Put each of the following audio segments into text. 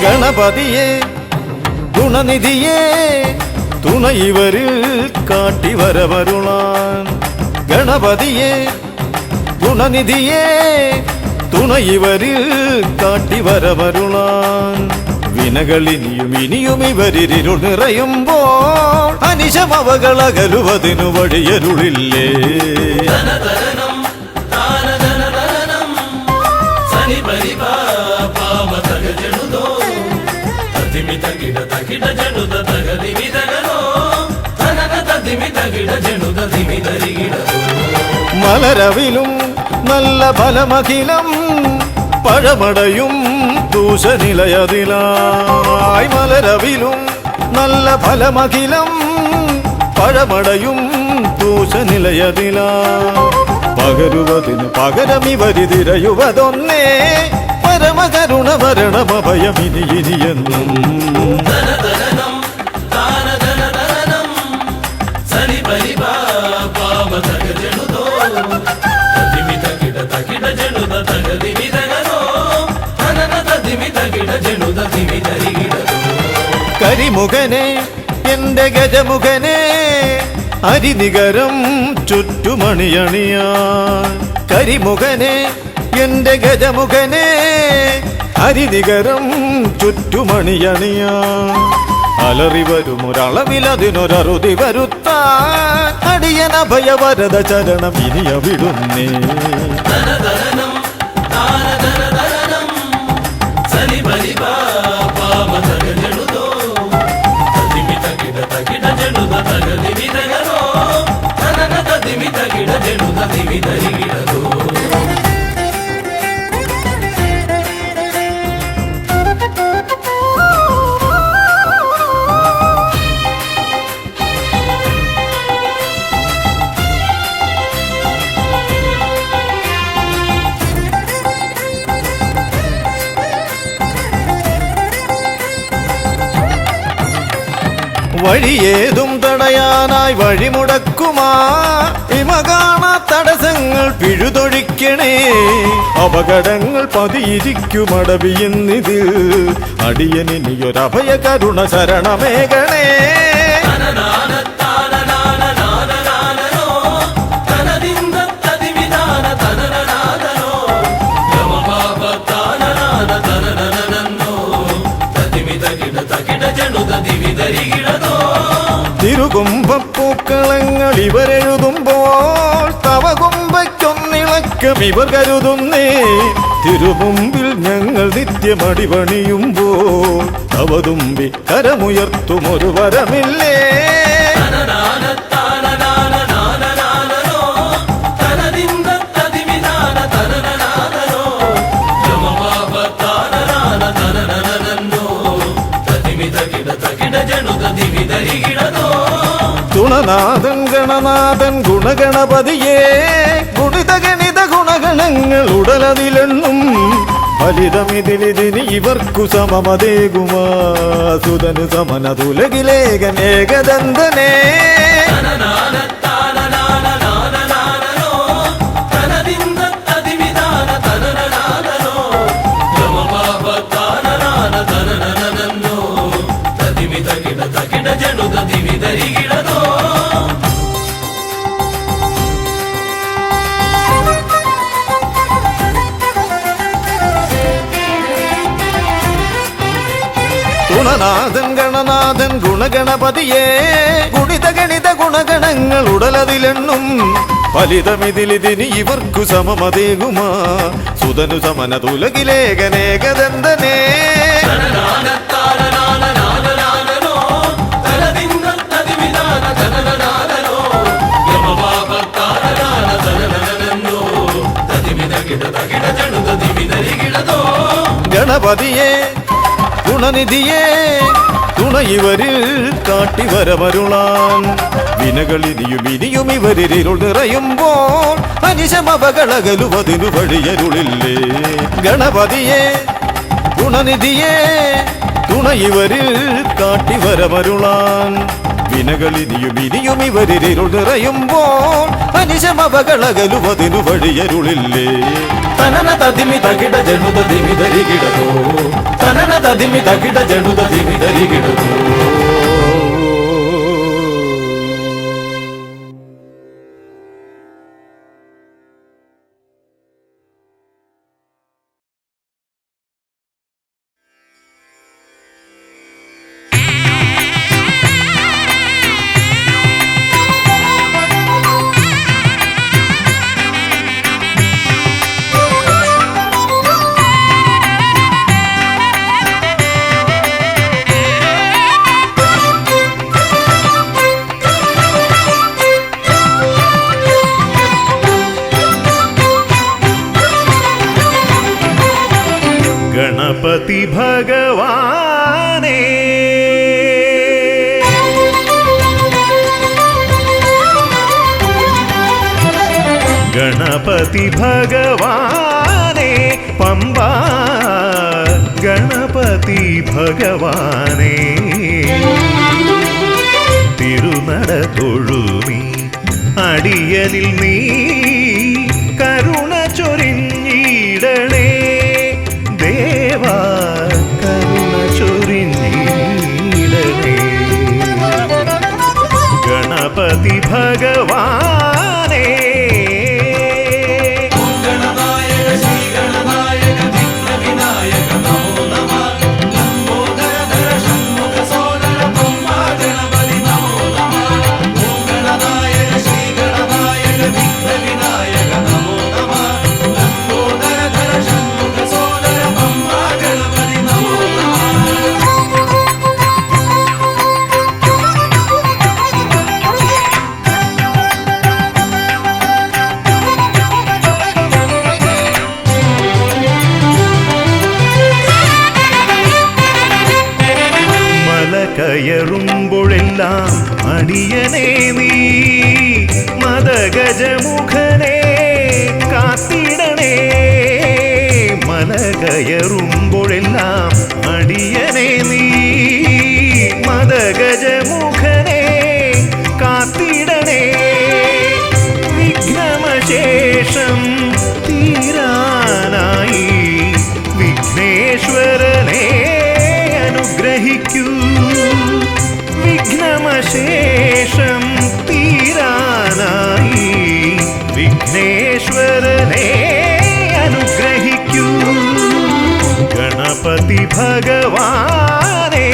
ഗണപതിയെ ഗുണനിധിയെ തുണയിവരിൽ കാട്ടി വരവരുളാൻ. ഗണപതിയെ ഗുണനിധിയെ തുണയിവരിൽ കാട്ടി വരവരുളാൻ. വിനകളിനിയും ഇനിയും ഇവരിരുൾ നിറയുമ്പോൾ അനിശമവകളകലുവതിനു വഴിയരുളില്ലേ. മലരവിലും നല്ല ഫലമഖിലം പഴമടയും ദൂഷനിലയതിലായി. മലരവിലും നല്ല ഫലമഖിലം പഴമടയും ദൂഷനിലയതിലായി. പകരുവതിനു പകരമിവരിതിരയുവതൊന്നേ പരമകരുണ വരണമഭയമിനി ഇനിയെന്നും. കരിമുഖനെ എന്റെ ഗജമുഖനെ അരിനികരം ചുറ്റുമണിയണിയാൻ. കരിമുഖനെ എന്റെ ഗജമുഖനെ അരിനികരം ചുറ്റുമണിയണിയാൻ. അലറി വരുമൊരളവിലതിനൊരറുതി വരുത്താൻ അടിയനഭയവരദ ചരണം ഇനിയ വിടുന്നേ. വഴിയേതും തടയാനായി വഴിമുടക്കുമാ ഇമ കാണാ തടസ്സങ്ങൾ പിഴുതൊഴിക്കണേ. അപകടങ്ങൾ പതിയിരിക്കുമടവിയെന്നിതിൽ അടിയനിയൊരഭയ കരുണ ശരണമേകണേ. തിരുകുംഭപ്പൂക്കളങ്ങൾ ഇവരെഴുതുമ്പോൾ തവകുംഭയ്ക്കൊന്നിളക്കം ഇവർ കരുതുന്നേ. തിരുമുമ്പിൽ ഞങ്ങൾ നിത്യമടിപണിയുമ്പോൾ തവതുമ്പി കരമുയർത്തുമൊരു വരമില്ലേ. ഗുണനാഥൻ ഗണനാഥൻ ഗുണഗണപതിയേ ഗുണിത ഗണിത ഗുണഗണങ്ങൾ ഉടലതിലെണ്ണും. ഫലിതമിതിലിതിനി ഇവർക്കു സമമതേകുമാ സുതനു സമനതുലകിലേകനേകദന്തനേ. ഗുണനാഥൻ ഗണനാഥൻ ഗുണഗണപതിയേ ഗുണിത ഗണിത ഗുണഗണങ്ങൾ ഉടലതിലെണ്ണും. ഫലിതമിതിലിതിനി ഇവർക്കു സമമതേകുമാ സുതനു സമനതുലകിലേകനേകദന്തനേ. ഗണപതിയെ ഗുണനിധിയെ തുണയിവരിൽ കാട്ടി വരവരുളാൻ. വിനകളിനിയും ഇനിയും ഇവരിരുൾ നിറയുമ്പോൾ അനിശമവകളകലുവതിനു വഴിയരുളില്ലേ. ഗണപതിയെ ഗുണനിധിയെ തുണയിവരിൽ കാട്ടി വരവരുളാൻ. വിനകളിനിയും ഇനിയും ഇവരിരുൾ നിറയുമ്പോൾ അനിശമവകളകലുവതിനു വഴിയരുളില്ലേ. തനന തതിമി തകിട ജനുത ദിമിതരികിടതോ തനന തദിമി തകിട ജടുത ദിമിതരികിടുന്നു. ഗണപതി ഭഗവാനേ ഗണപതി ഭഗവാനേ പമ്പ ഗണപതി ഭഗവാനേ തിരുനട തൊഴുമി അടിയനിൽ നീ കരുണ ചൊരിഞ്ഞിടണേ ദേവാ കരുണ ചൊരിഞ്ഞിടണേ ഗണപതി ഭഗവാനേ കയറുമ്പോഴെല്ലാം അടിയനേ നീ മദഗജമുഖനെ കാത്തിടണേ മല കയറുമ്പോഴെല്ലാം അടിയനേ നീ മദഗജമുഖനെ കാത്തിടണേ വിഘ്നമശേഷം തീരാനായി വിഘ്നേശ്വരനെ അനുഗ്രഹിക്കൂ വിഘ്നമശേഷം തീരാനായി വിഘ്നേശ്വരനെ അനുഗ്രഹിക്കൂ ഗണപതി ഭഗവാനേ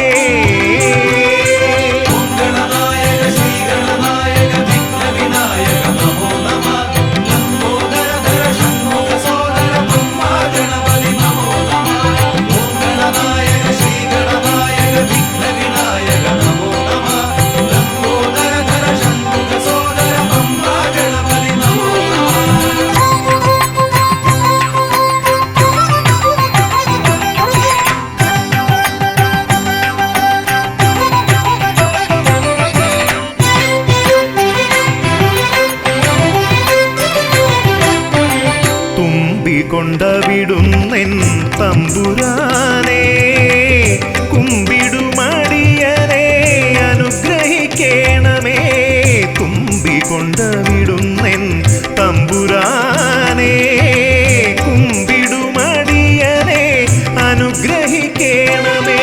കൊണ്ടവിടുന്നെൻ തമ്പുരാനേ കുമ്പിടുമടിയനെ അനുഗ്രഹിക്കണമേ കുമ്പികൊണ്ടവിടുന്നെൻ തമ്പുരാനേ കുമ്പിടുമടിയനെ അനുഗ്രഹിക്കണമേ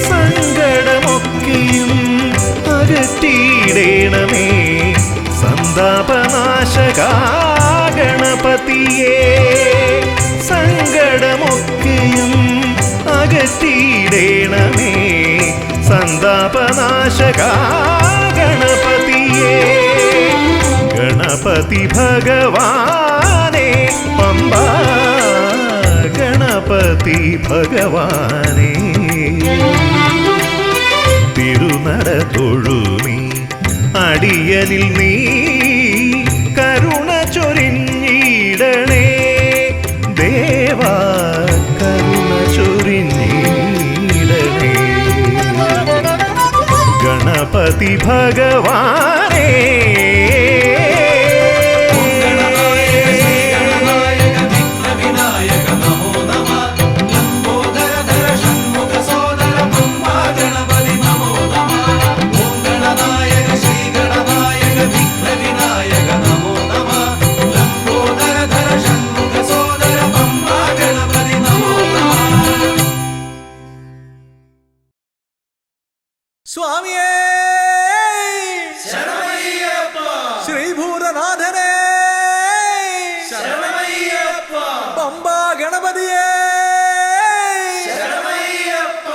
സങ്കടമൊക്കെയും അകറ്റിയിടണമേ സന്താപനാശകാ ഗണപതിയേ സങ്കടമൊക്കെയും അകറ്റിയിടണമേ സന്താപനാശകാ ഗണപതിയേ ഗണപതി ഭഗവാനേ പമ്പ ഗണപതി ഭഗവാനേ തിരുനട തൊഴുമി അടിയനിൽ നീ കരുണ ചൊരിഞ്ഞിടണേ ദേവാ കരുണ ചൊരിഞ്ഞിടണേ ഗണപതി ഭഗവാനേ സ്വാമിയേ ശരണമയ്യപ്പ ശ്രീഭൂതനാഥനേ ശരണമയ്യപ്പ പമ്പാ ഗണപതിയേ ശരണമയ്യപ്പ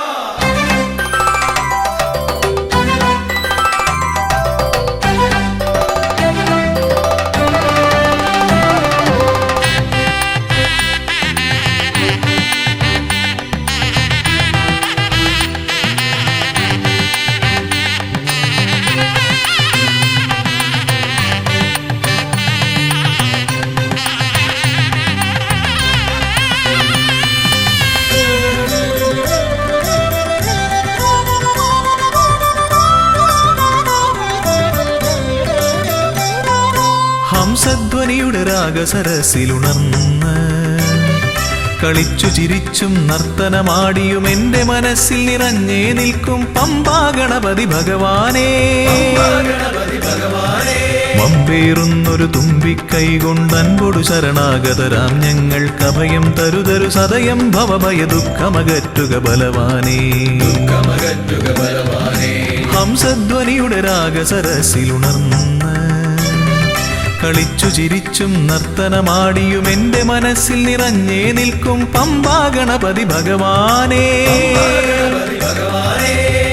ഹംസധ്വനിയുടെ രാഗസരസിലുണർന്ന് കളിച്ചു ചിരിച്ചും നർത്തനമാടിയും എന്റെ മനസ്സിൽ നിറഞ്ഞേ നിൽക്കും പമ്പാ ഗണപതി ഭഗവാനേ മമ്പേറുന്നൊരു തുമ്പിക്കൈ കൊണ്ടൻപൊടു ശരണാഗതരാം ഞങ്ങൾക്കഭയം തരുതരു സദയം ഭവഭയ ദുഃഖമകറ്റുക ബലവാനേ ഹംസധ്വനിയുടെ രാഗസരസിലുണർന്ന് കളിച്ചു ചിരിച്ചും നർത്തനമാടിയും എന്റെ മനസ്സിൽ നിറഞ്ഞേ നിൽക്കും പമ്പാ ഗണപതി ഭഗവാനേ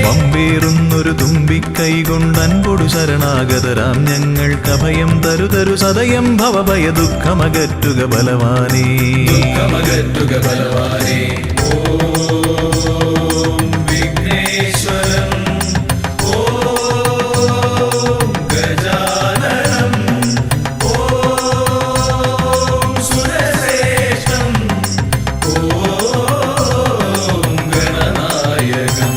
പമ്പേറുന്നൊരു തുമ്പിക്കൈ കൊണ്ടൻപൊടു ശരണാഗതരാം ഞങ്ങൾക്കഭയം തരുതരു സദയം ഭവഭയ ദുഃഖമകറ്റുക ബലവാനേ ഓം വിഘ്നേശ്വരം ഓം ഗജാനനം ഓം സുരശ്രേഷ്ഠം ഓം ഗണനായകം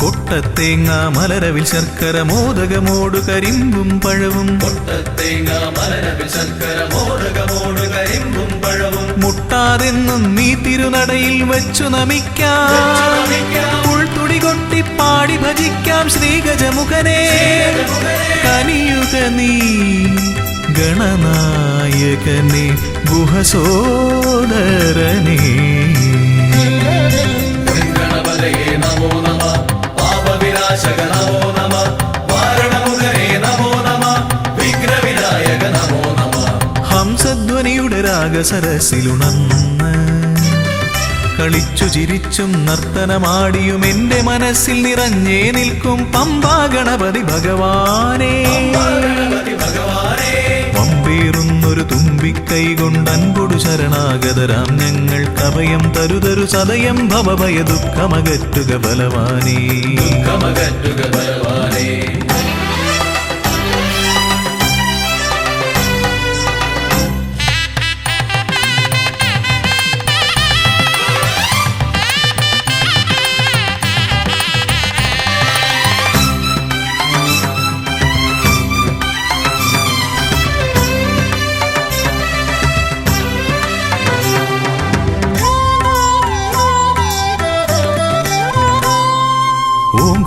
കൊട്ടത്തേങ്ങ മലരവിൽ ശർക്കര മോദകമോടു കരിമ്പും പഴവും മുട്ടാതെന്നും നീ തിരുനടയിൽ വെച്ചു നമിക്കാം ഉൾത്തുടി കൊട്ടി പാടി ഭജിക്കാം ശ്രീഗജമുഖനെ കനിയുക നീ ഗണനായകനെ ഗുഹസോദരനേ ഗണപതയേ നമോ നമ പാപവിനാശക നമോ നമ വാരണമുഖനേ നമോ നമ വിഘ്നവിനായക നമോ നമ ഹംസധ്വനിയുടെ രാഗസരസിലുണർന്ന് കളിച്ചു ചിരിച്ചും നർത്തനമാടിയും എന്റെ മനസ്സിൽ നിറഞ്ഞേ നിൽക്കും പമ്പാ ഗണപതി ഭഗവാനേ പമ്പേറുന്നൊരു തുമ്പിക്കൈ കൊണ്ടൻപൊടു ശരണാഗതരാം ഞങ്ങൾക്കഭയം തരുതരു സദയം ഭവഭയ ദുഃഖമകറ്റുക ബലവാനേ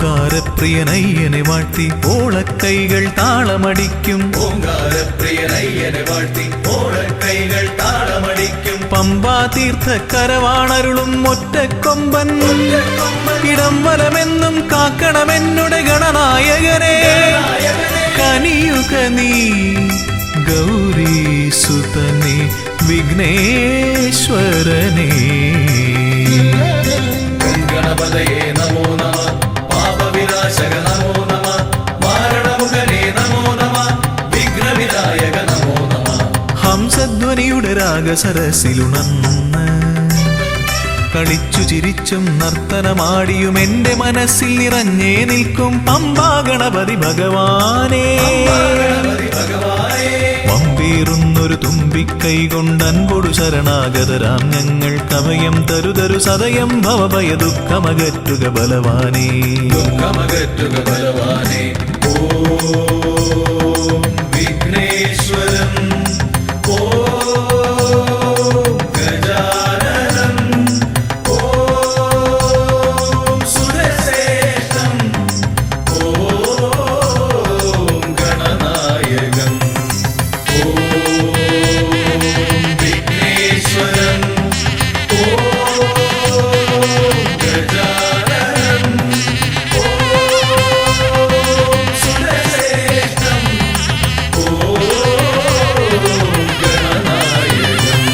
ഓംകാരപ്രിയനയ്യനെ വാഴ്ത്തി ഓളക്കൈകൾ താളമടിക്കും ഓംകാരപ്രിയനയ്യനെ വാഴ്ത്തി ഓളക്കൈകൾ താളമടിക്കും പമ്പാ തീർത്ഥക്കരവാണരുളും ഒറ്റക്കൊമ്പൻ ഇടം വലമെന്നും കാക്കണമെന്നുടെ ഗണനായകനെ കനിയുക നീ ഗൗരീസുതനെ വിഘ്നേശ്വരനേ ഗണപതയേ നമോ നമ പാപവിനാശക നമോ നമ വാരണമുഖനേ നമോ നമ വിഘ്നവിനായക നമോ നമ ഹംസധ്വനിയുടെ രാഗസരസിലുണർന്ന് കളിച്ചു ചിരിച്ചും നർത്തനമാടിയും എന്റെ മനസ്സിൽ നിറഞ്ഞേ നിൽക്കും പമ്പാ ഗണപതി ഭഗവാനേ പമ്പേറുന്നൊരു തുമ്പിക്കൈ കൊണ്ടൻപൊടു ശരണാഗതരാം ഞങ്ങൾ തവയം തരുതരു സദയം ഭവഭയ ദുഃഖമകറ്റുക ബലവാനേ. ദുഃഖമകറ്റുക ബലവാനേ. ഓം വിഘ്നേശ്വരം ഓം ഗജാനനം ഓം സുരശ്രേഷ്ഠം ഓം ഗണനായകം. ഓം വിഘ്നേശ്വരം ഓം ഗജാനനം ഓം സുരശ്രേഷ്ഠം ഓം ഗണനായകം.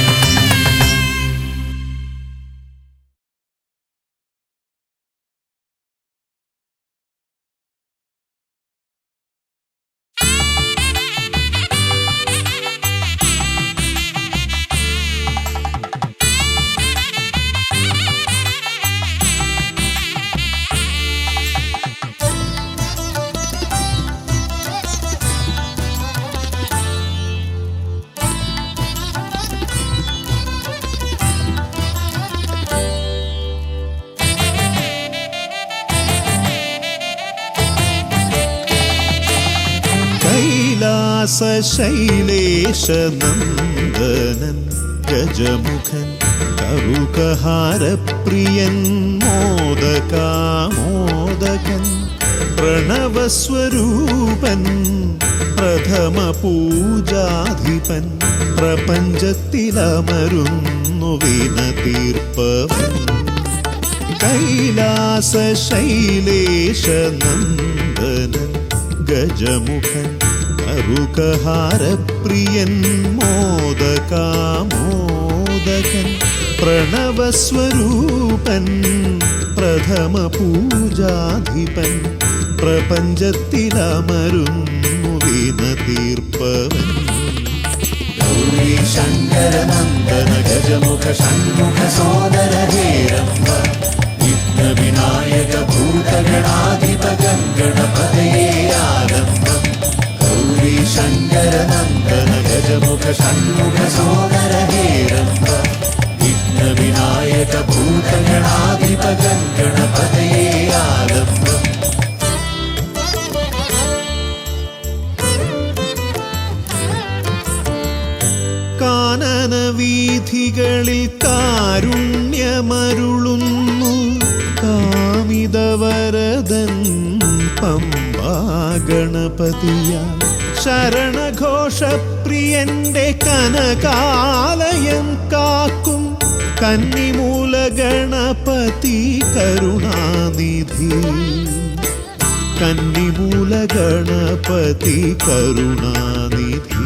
കൈലാസശൈലേശനന്ദനൻ ഗജമുഖൻ കറുകഹാരപ്രിയൻ മോദകാമോദകൻ പ്രണവസ്വരൂപൻ പ്രഥമ പൂജാധിപൻ പ്രപഞ്ചത്തിലമരുന്നു വിനതീർപ്പവൻ. കൈലാസശൈലേശനന്ദനൻ ഗജമുഖൻ കറുകഹാരപ്രിയൻ മോദകാമോദകൻ പ്രണവസ്വരൂപൻ പ്രഥമ പൂജാധിപൻ പ്രപഞ്ചത്തിലമരുന്നു വിനതീർപ്പവൻ. ഗൗരീ ശങ്കരനന്ദന ഗജമുഖ ഷൺമുഖ സോദര ഹേരംബ വിഘ്നവിനായക ഭൂതഗണാധിപ ഗണപതയേ ആലംബം. ഗൗരീ ശങ്കരനന്ദന ഗജമുഖ ഷൺമുഖ സോദര ഹേരംബ വിഘ്നവിനായക ഭൂതഗണാധിപ ഗണപതയേ ആലംബം. കാനന വീഥികളിൽ കാരുണ്യമരുളുന്നു കാമിതവരദൻ പമ്പാ ഗണപതിയാൽ. ശരണഘോഷപ്രിയന്റെ കനകാലയം കാക്കും കന്നിമൂല ഗണപതി കരുണാനിധി. കന്നിമൂല ഗണപതി കരുണാനിധി.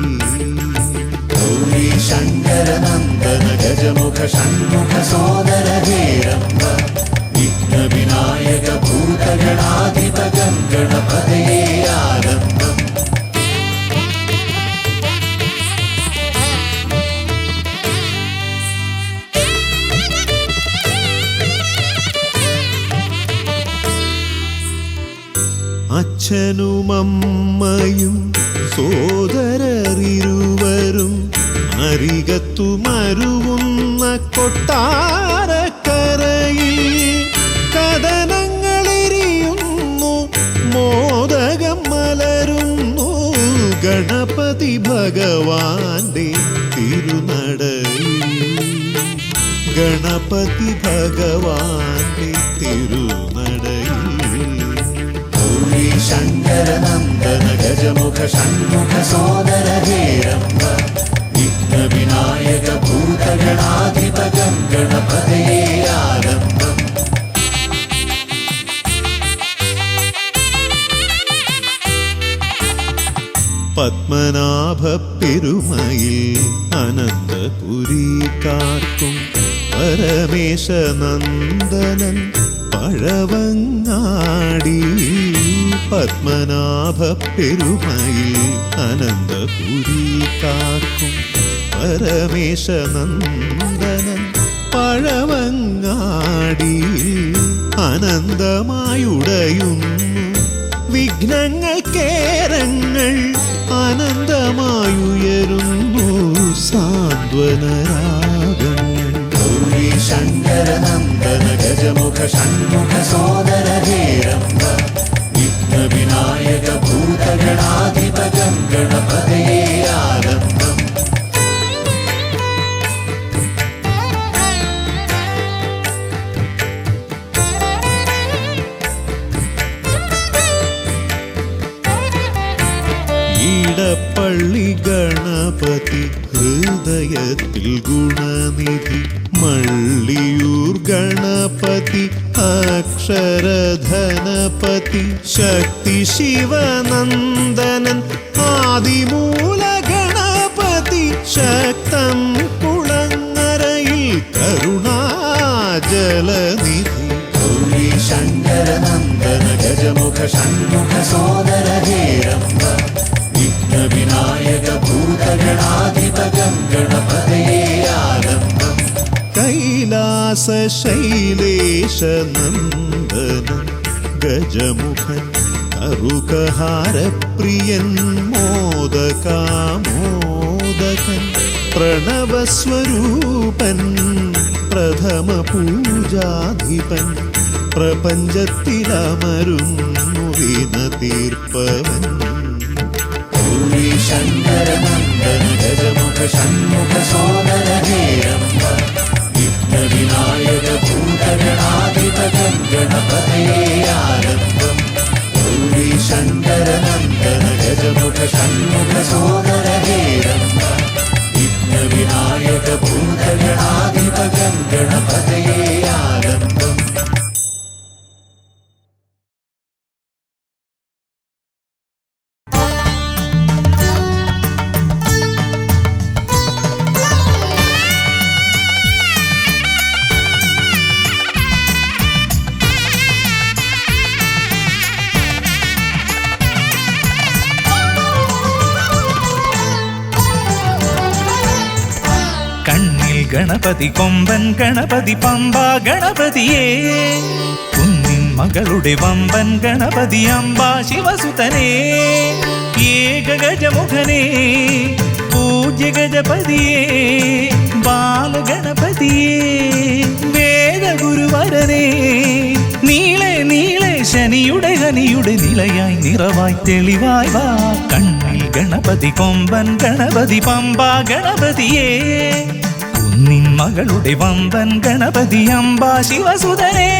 ഗൗരീ ശങ്കരനന്ദന ഗജമുഖ ഷൺമുഖ സോദര ഹേരംബ വിഘ്നവിനായക ഭൂതഗണാധിപ ഗണപതയേ ആലംബം. അച്ഛനുമമ്മയും സോദരരിരുവരും അരികത്തു മരുവുന്ന കൊട്ടാരക്കരയിൽ കഥനങ്ങളെരിയുന്നു മോദകം മലരുന്നു ഗണപതി ഭഗവാന്റെ തിരുനടയിൽ. ഗണപതി ഭഗവാന്റെ തിരുനടയിൽ. ഗൗരീ ശങ്കരനന്ദന ഗജമുഖ ഷൺമുഖ സോദര ഹേരംബ വിഘ്നവിനായക ഭൂതഗണാധിപ ഗണപതയേ ആലംബം. പത്മനാഭ പെരുമയിൽ അനന്തപുരി കാക്കും പരമേശനന്ദനൻ പഴവങ്ങാടി. പത്മനാഭ പെരുമയിൽ അനന്തപുരി കാക്കും പരമേശനന്ദനൻ പഴവങ്ങാടി. അനന്തമായുടയുന്നു വിഘ്നങ്ങൾക്കേരങ്ങൾ അനന്തമായുയരുന്നു സാന്ത്വനരാഗങ്ങൾ. ഗൗരീ ശങ്കരനന്ദന ഗജമുഖ ഷൺമുഖ സോദര ഹേരംബ വിഘ്ന വിനായക ഭൂതഗണാധിപകം ഗണപതയേ ആലംബം. ഈടപ്പള്ളി ഗണപതി ഹൃദയത്തിൽ ഗുണനിധി മള്ളിയൂർ ഗണപതി അക്ഷരധനപതി ശക്തി ശിവനന്ദനൻ ആദിമൂല ഗണപതി ശക്തം കുളങ്ങരയിൽ കരുണാജലനിധി ഗൗരി ശങ്കരനന്ദന ഗജമുഖ ഷൺമുഖ സോദര ഹേരംബ വിഘ്ന വിനായക ഭൂതഗണാധിപകം ഗണപതയേ ആലംബം. കൈലാസ ശൈലേശ നന്ദനൻ ഗജമുഖൻ കറുകഹാരപ്രിയൻ മോദകാമോദകൻ പ്രണവസ്വരൂപൻ പ്രഥമ പൂജാധിപൻ പ്രപഞ്ചത്തിലമരുന്നു വിന തീർപ്പവൻ. ഗൗരി ശങ്കരനന്ദന ഗജമുഖ ഷൺമുഖ സോദര ഹേരംബ വിഘ്ന വിനായക ഭൂതഗണാധിപകം ഗണപതയേ ആലംബം. ഗൗരി ശങ്കരനന്ദന ഗജമുഖ ഷൺമുഖ സോദര ഹേരംബ വിഘ്ന വിനായക ഭൂതഗണാധിപകം ഗണപതയേ ആലംബം. ഗണപതി കൊമ്പൻ ഗണപതി പമ്പ ഗണപതിയേ കുന്നിൻ മകളുടെ വമ്പൻ ഗണപതി അമ്പ ശിവസുതനേ ഏകഗജമുഖനേ പൂജ്യ ഗജപതിയേ ബാലഗണപതിയേ വേദഗുരുവരനേ നീളെ നീളെ ശനിയുടെ ഹനിയുടെ നിലയായി നിറവായി തെളിവായി വാ കണ്ണിൽ ഗണപതി കൊമ്പൻ ഗണപതി പമ്പ ഗണപതിയേ നിൻ മകളുടെ വമ്പൻ ഗണപതി അമ്പ ശിവസുതനേ.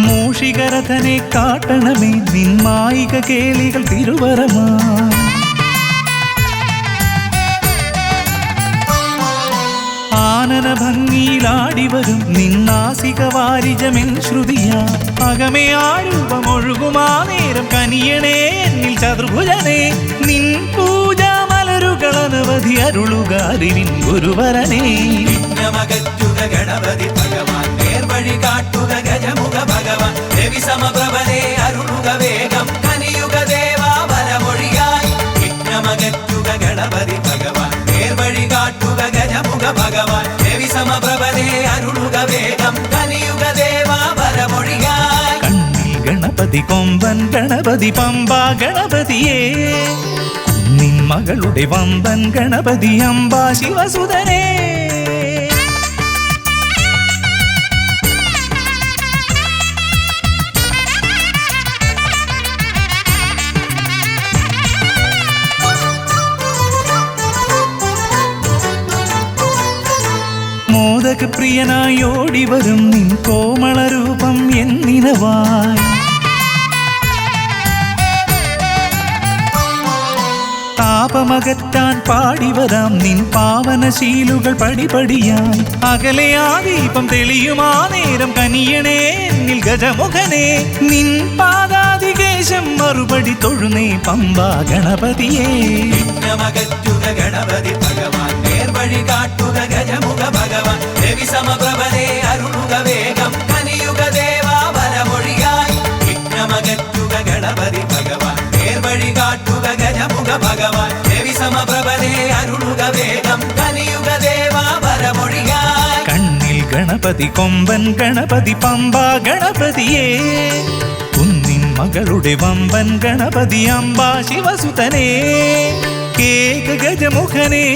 മൂഷികരഥനെ കാട്ടണമേ നിന്മായിക കേളികൾ തിരുവരമാ ആനന ഭംഗിയിലാടിവരും നിന്നാസിക വാരിജമെൻ ശ്രുതിയാ അകമേ ആരൂപമൊഴുകുമാ നേരം കനിയണേ എന്നിൽ ചതുർഭുജനേ നിൻ പൂജാ മലരുകളനവധി അരുളുകാരിൻ ഗുരുവരനേ. വിഘ്നമകറ്റുക ഗണപതി ഭഗവാൻ നേർവഴി കാട്ടുക ഗജമുഖ ഭഗവാൻ രവി സമപ്രഭനെ അരുളുക വേഗം കനിയുക ദേവാ വരമൊഴിയായി. വിഘ്നമകറ്റുക ഗണപതി ഭഗവാൻ നേർവഴി കാട്ടുക ഗജമുഖ ഭഗവാൻ രവി സമപ്രഭനെ അരുളുക വേഗം കനിയുക ദേവാ വരമൊഴിയായി. കണ്ണിൽ ഗണപതി കൊമ്പൻ ഗണപതി പമ്പ ഗണപതിയേ നിൻ മകളുടെ വമ്പൻ ഗണപതി അമ്പ ശിവസുതനേ. മോദക പ്രിയനായി ഓടിവരും നിൻ കോമളരൂപം എന്നിനവായി താപമകറ്റാൻ പാടിവരാം നിൻ പാവനശീലുകൾ പടിപടിയായി അകലെ ആ ദീപം തെളിയുമാ നേരം കനിയണേ എന്നിൽ ഗജമുഖനേ നിൻ പാദാതികേശം മറുപടി തൊഴുന്നേ പമ്പ ഗണപതിയേ. വിഘ്നമകറ്റുക ഗണപതി ഭഗവാൻ നേർവഴി കാട്ടുക ഗജമുഖ ഭഗവാൻ രവി സമപ്രഭനെ അരുളുക വേഗം കനിയുക ദേവാ വരമൊഴിയായി. വിഘ്നമകറ്റുക ഗണപതി ഗണപതി കൊമ്പൻ ഗണപതി പമ്പാ ഗണപതിയേ കുന്നിൻ മകളുടെ വമ്പൻ ഗണപതി അംബാ ശിവസുതനേ കേക ഗജമുഖനേ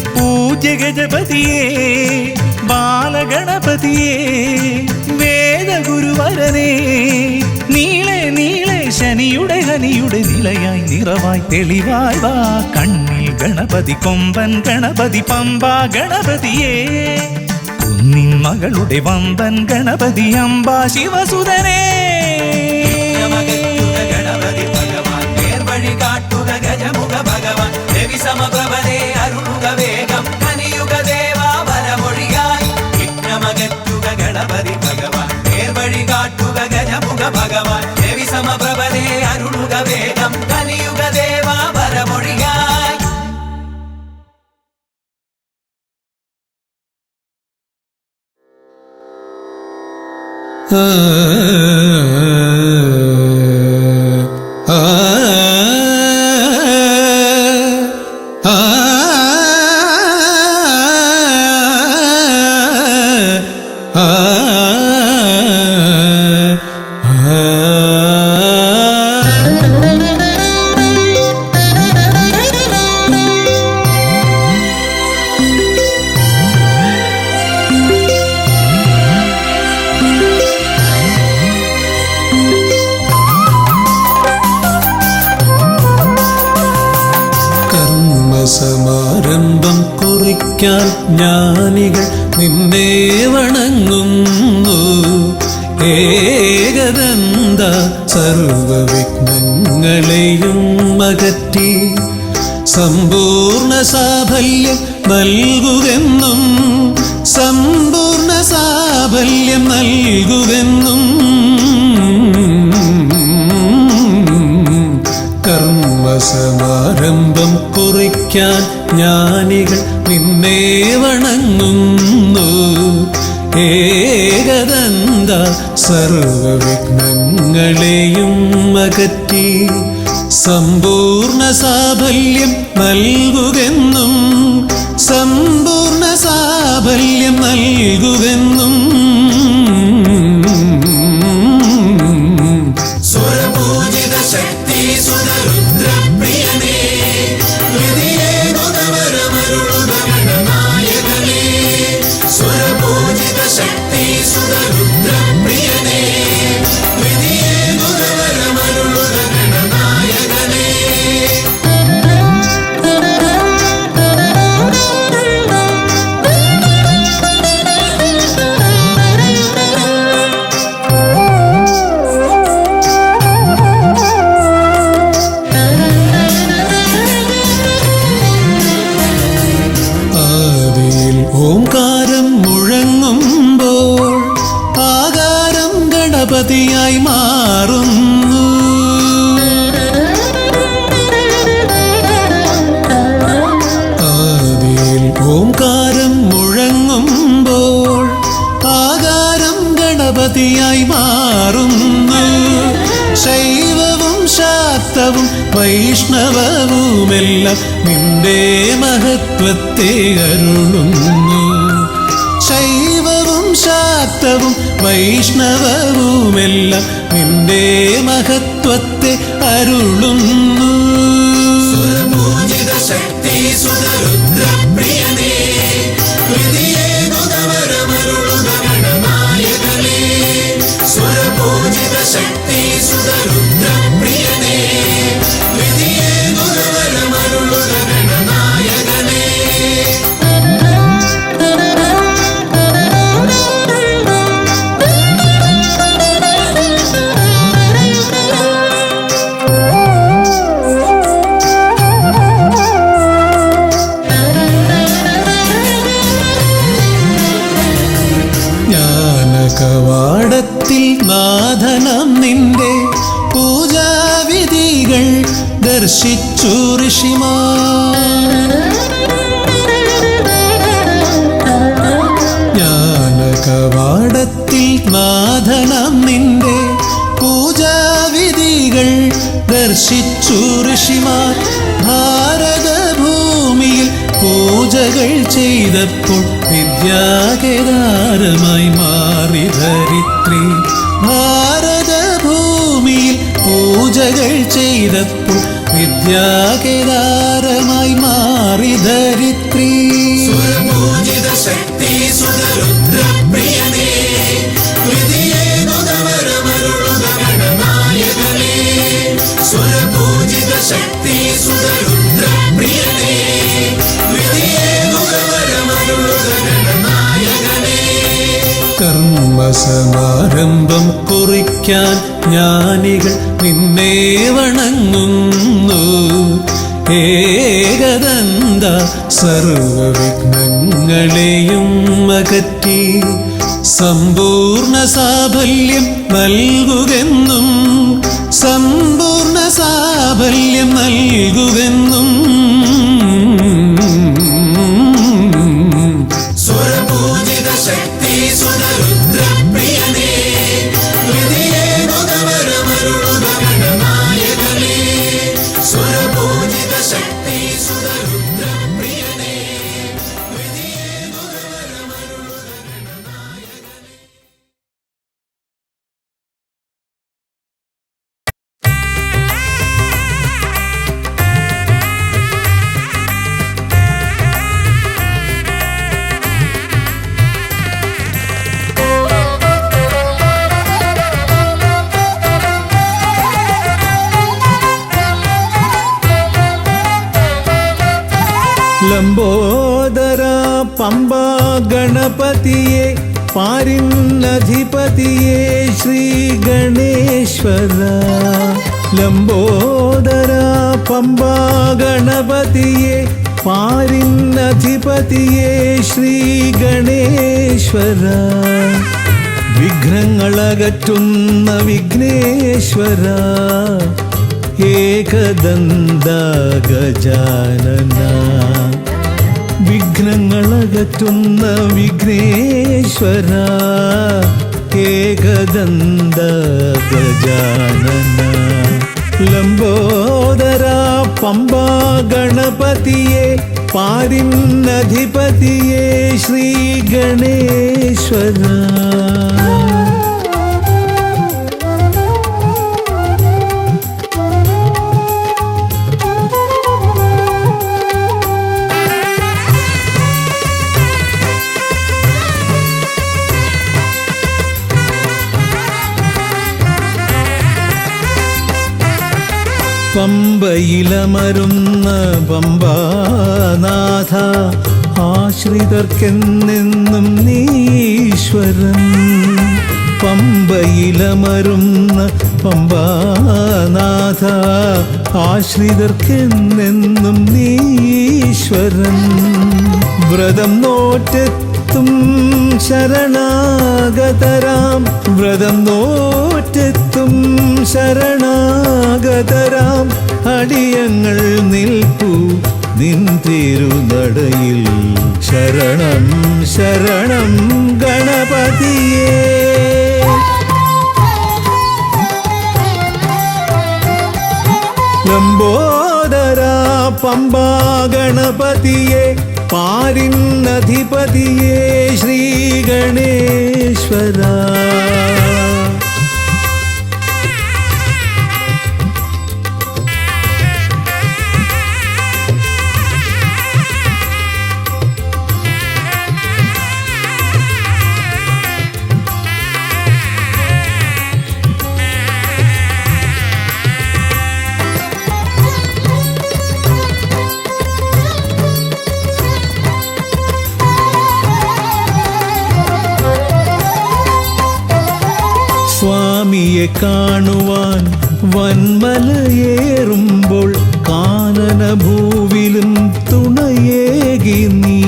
പൂജ്യ ഗജപതിയേ ബാലഗണപതിയേ വേദഗുരുവരനേ നീളെ നീളെ ശനിയുടെ ഹനിയുടെ നിലയായി നിറവായി തെളിവായി വാ കണ്ണിൽ ഗണപതി കൊമ്പൻ ഗണപതി പമ്പാ ഗണപതിയേ കുന്നിൻ മകളുടെ വമ്പൻ ഗണപതി അംബാ ശിവസുതനേ ഗണപതി ഭഗവാൻ നേർവഴി കാട്ടുക ഗജമുഖ ഭഗവാൻ രവി സമപ്രഭനെ അരുളുക വേഗം കനിയുക ദേവാ വരമൊഴിയായി വിഘ്നമകറ്റുക ഗണപതി ഭഗവാൻ നേർവഴി കാട്ടുക ഗജമുഖ ഭഗവാൻ രവി സമപ്രഭനെ അരുളുക വേഗം കനിയുക ദേവാ വരമൊഴിയായി സമാരംഭം കുറിക്കാൻ ജ്ഞാനികൾ നിന്നെ വണങ്ങുന്നു ഏകദന്ത സർവവിഘ്നങ്ങളെയും അകറ്റി സമ്പൂർണ്ണ സാഫല്യം നൽകുകെന്നും സമ്പൂർണ്ണ സാഫല്യം നൽകുകെന്നും കർമ്മസമാരംഭം കുറിക്കാൻ ജ്ഞാനികൾ നിന്നെ വണങ്ങുന്നു ഏകദന്ത സർവവിഘ്നങ്ങളെയും അകറ്റി സമ്പൂർണ്ണ സാഫല്യം നൽകുകെന്നും സമ്പൂർണ്ണ സാഫല്യം നൽകുകെന്നും സ്വരപൂജിത ശക്തി സുതരുദ്രപ്രിയനേ ഹൃദയേ ഗുണവരമരുളുക ഗണനായകനേ സ്വരപൂജിത ശക്തി സുതരുദ്രപ്രിയനേ ഹൃദയേ ഗുണവരമരുളുക ഗണനായകനേ ഓംകാരം മുഴങ്ങുമ്പോൾ ആകാരം ഗണപതിയായി മാറുന്നു ആദിയിൽ ഓംകാരം മുഴങ്ങുമ്പോൾ ആകാരം ഗണപതിയായി മാറുന്നു ശൈവവും ശാക്തവും വൈഷ്ണവവുമെല്ലാം നിന്റെ മഹത്വത്തെ അരുളുന്നു ശൈവവും ശാക്തവും വൈഷ്ണവവുമെല്ലാം നിന്റെ മഹത്വത്തെ അരുളുന്നു സ്വരപൂജിത ശക്തി സുതരുദ്രപ്രിയനേ ഹൃദയേ ഗുണവരമരുളുക ഗണനായകനേ സ്വരപൂജിത ശക്തി സുതരുദ്രപ്രിയനേ ഹൃദയേ ഗുണവരമരുളുക ഗണനായകനേ ജ്ഞാനകവാടത്തിൽ നാഥനം നിന്റെ പൂജാവിധികൾ ദർശിച്ചു ഋഷിമാർ ജ്ഞാനകവാടത്തിൽ നാഥനം നിന്റെ പൂജാവിധികൾ ദർശിച്ചു ഋഷിമാർ ഭാരതഭൂമിയിൽ പൂജകൾ ചെയ്തപ്പോൾ വിദ്യ വിദ്യാകേദാരമായി മാറി ധരിത്രി. ഭാരതഭൂമിയിൽ പൂജകൾ ചെയ്തപ്പോൾ വിദ്യാകേദാരമായി മാറി ധരിത്രി. സുരപൂജിത ശക്തി സുതരുദ്രപ്രിയനേ, ഹൃദയേകുതവരമരുളുക ഗണനായകനേ. സുരപൂജിത ശക്തി സുതരുദ്രപ്രിയനേ, ഹൃദയേകുതവരമരുളുക ഗണനായകനേ. കർമ്മസമാരംഭം കുറിക്കാൻ ജ്ഞാനികൾ നിന്നെ വണങ്ങുന്നു. ഏകദന്ത സർവവിഘ്നങ്ങളെയും അകറ്റി സമ്പൂർണ്ണ സാഫല്യം നൽകുകെന്നും, സമ്പൂർണ്ണ സാഫല്യം നൽകുകെന്നും. സുരപൂജിത ശക്തി സുതരുദ്രപ്രിയനേ, ഹൃദയേകുതവരമരുളുക ഗണനായകനേ. സുരപൂജിത ശക്തി സുതരുദ്രപ്രിയനേ, ഹൃദയേകുതവരമരുളുക ഗണനായകനേ. ലംബോദര പമ്പ ഗണപതിയെ പാരിന്നധിപതിയെ ശ്രീ ഗണേശ്വര. ലംബോദര പമ്പ ഗണപതിയെ പാരിന്നധിപതിയെ ശ്രീ ഗണേശ്വര. വിഘ്നങ്ങളകറ്റുന്ന വിഘ്നേശ്വര, ഏകദന്ത ഗജാനന. വിഘ്നങ്ങളകറ്റുന്ന വിഘ്നേശ്വര, ഏകദന്ത ഗജാനന. ലംബോദര പമ്പ ഗണപതിയെ പാരിന്നധിപതിയെ ശ്രീ ഗണേശ്വര. പമ്പയിലമരുന്ന പമ്പാനാഥ, ആശ്രിതർക്കെന്നെന്നും നീശ്വരൻ. പമ്പയിലമരുന്ന പമ്പാനാഥ, ആശ്രിതർക്കെന്നെന്നും നീശ്വരൻ. വ്രതം നോറ്റെത്തും ശരണാഗതരാം, വ്രതം നോറ്റെത്തും ശരണാഗതരാം അടിയങ്ങൾ നിൽപ്പു നിൻ തിരുനടയിൽ. ശരണം ശരണം ഗണപതിയേ. ലംബോദര പമ്പ ഗണപതിയെ പാരിന്നധിപതിയെ ശ്രീ ഗണേശ്വര. സ്വാമിയെ കാണുവാൻ വന്മലയേറുമ്പോൾ കാനനഭൂവിലും തുണയേകി നീ.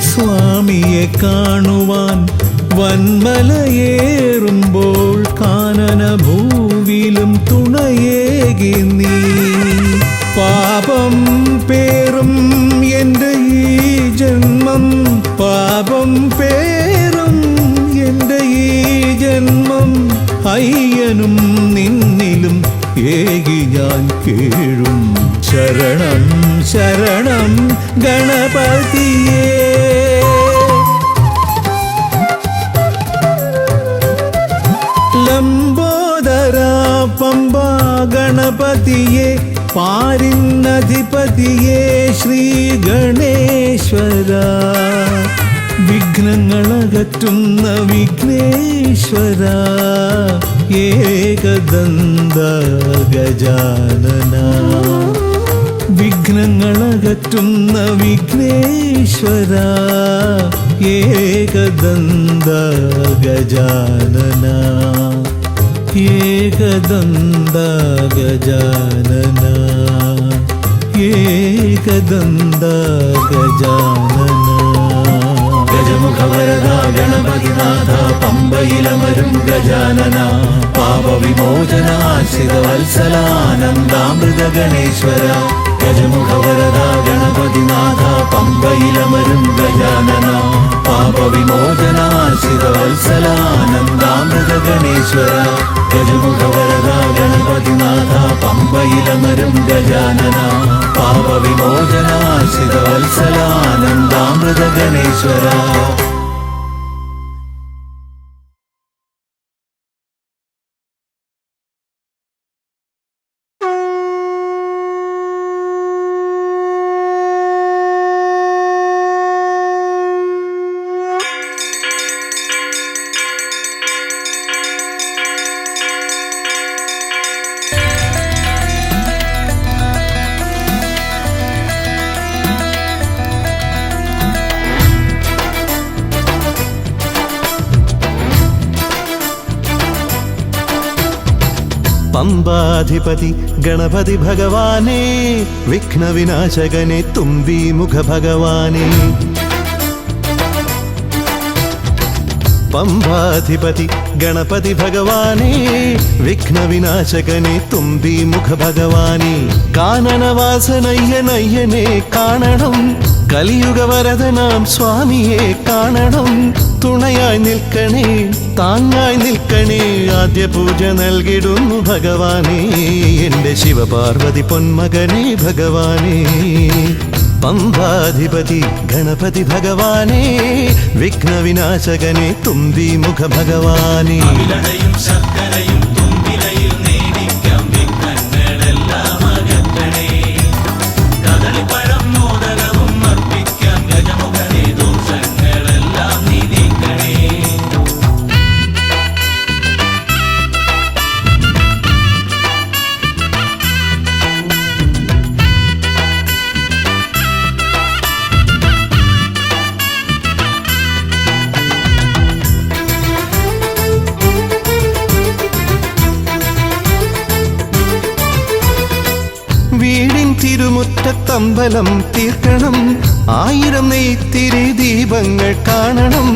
സ്വാമിയെ കാണുവാൻ വന്മലയേറുമ്പോൾ കാനനഭൂവിലും തുണയേകി നീ. പാപം പേറും എൻ്റെ ഈ ജന്മം, പാപം പേറും എൻ്റെ ഈ ജന്മം. അയ്യനും നിന്നിലും ഏകി ഞാൻ കേഴും. ശരണം ശരണം ഗണപതിയേ. ഗണപതിയെ പാരിന്നധിപതിയെ ശ്രീ ഗണേശ്വര വിഘ്നങ്ങളകറ്റുന്ന വിഘ്നേശ്വര ഏകദന്ത ഗജാനന വിഘ്നങ്ങളകറ്റുന്ന വിഘ്നേശ്വര ഏകദന്ത ഗജാനന ഏകദന്ത ഗജാനന ഏകദന്ത ഗജാനന ഗജമുഖവരദ ഗണപതിനാഥ പമ്പയിലമരും ഗജാനന പാപവിമോചനാശ്രിതവത്സലാനന്ദാമൃത ഗണേശ്വര ഗജമുഖവരദ ഗണപതിനാഥ പമ്പയിലമരും ഗജാനന പാപവിമോചനാശ്രിതവത്സലാനന്ദാമൃത ഗണേശ്വര ഗജമുഖവരദ ഗണപതിനാഥ പമ്പയിലമരും ഗജാനന പാപവിമോചനാശ്രിതവത്സലാനന്ദാമൃത ഗണേശ്വര പമ്പാധിപതി ഗണപതി ഭഗവാനേ വിഘ്നവിനാശകനെ തുമ്പി മുഖ ഭഗവാനേ പമ്പാധിപതി ഗണപതി ഭഗവാനേ വിഘ്നവിനാശകനെ തുമ്പി മുഖ ഭഗവാനേ കാനനവാസനയ്യനയ്യനെ കാണണം കലിയുഗവരദനാം സ്വാമിയെ കാണണം തുണയായി നിൽക്കണേ താങ്ങായി നിൽക്കണേ ആദ്യ പൂജ നൽകിടുന്നു ഭഗവാനേ എന്റെ ശിവപാർവതി പൊന്മകനേ ഭഗവാനേ പമ്പാധിപതി ഗണപതി ഭഗവാനേ വിഘ്നവിനാശകനെ തുമ്പി മുഖ ഭഗവാനേ ശർക്കരയും തുമ്പിലയിൽ നേടിക്കാം വിഘ്നങ്ങളെല്ലാം അകറ്റണേ കദളിപ്പഴം മോദകവും അർപ്പിക്കാം ഗജമുഖനെ ദോഷങ്ങളെല്ലാം നീ നീക്കണേ വീടിൻ തിരുമുറ്റത്തമ്പലം തീർക്കണം 1000 നെയ്ത്തിരി ദീപങ്ങൾ കാണണം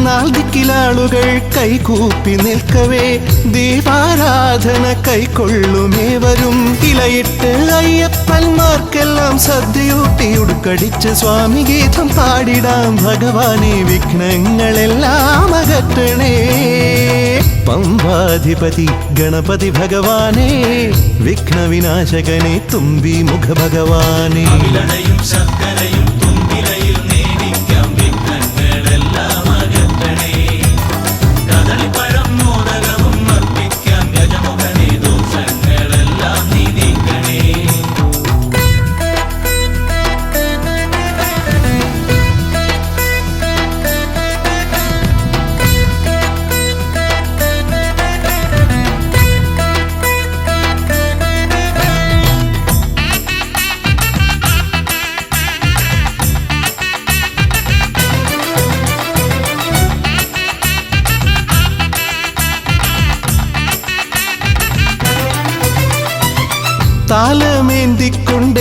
നാൽദിക്കിലാളുകൾ കൈകൂപ്പി നിൽക്കവേ ദീപാരാധന കൈക്കൊള്ളുമേവരും ഇലയിട്ട് അയ്യപ്പന്മാർക്കെല്ലാം സദ്യയൂട്ടി ഉടുക്കടിച്ച് സ്വാമി ഗീതം പാടിടാം ഭഗവാനെ വിഘ്നങ്ങളെല്ലാം അകറ്റണേ പമ്പാധിപതി ഗണപതി ഭഗവാനേ വിഘ്നവിനാശകനെ തുമ്പി മുഖ ഭഗവാനേ ശർക്കരയും തുമ്പിലയിൽ നേടിക്കാം വിഘ്നങ്ങളെല്ലാം അകറ്റണേ കദളിപ്പഴം മോദകവും അർപ്പിക്കാം ഗജമുഖനെ ദോഷങ്ങളെല്ലാം നീ നീക്കണേ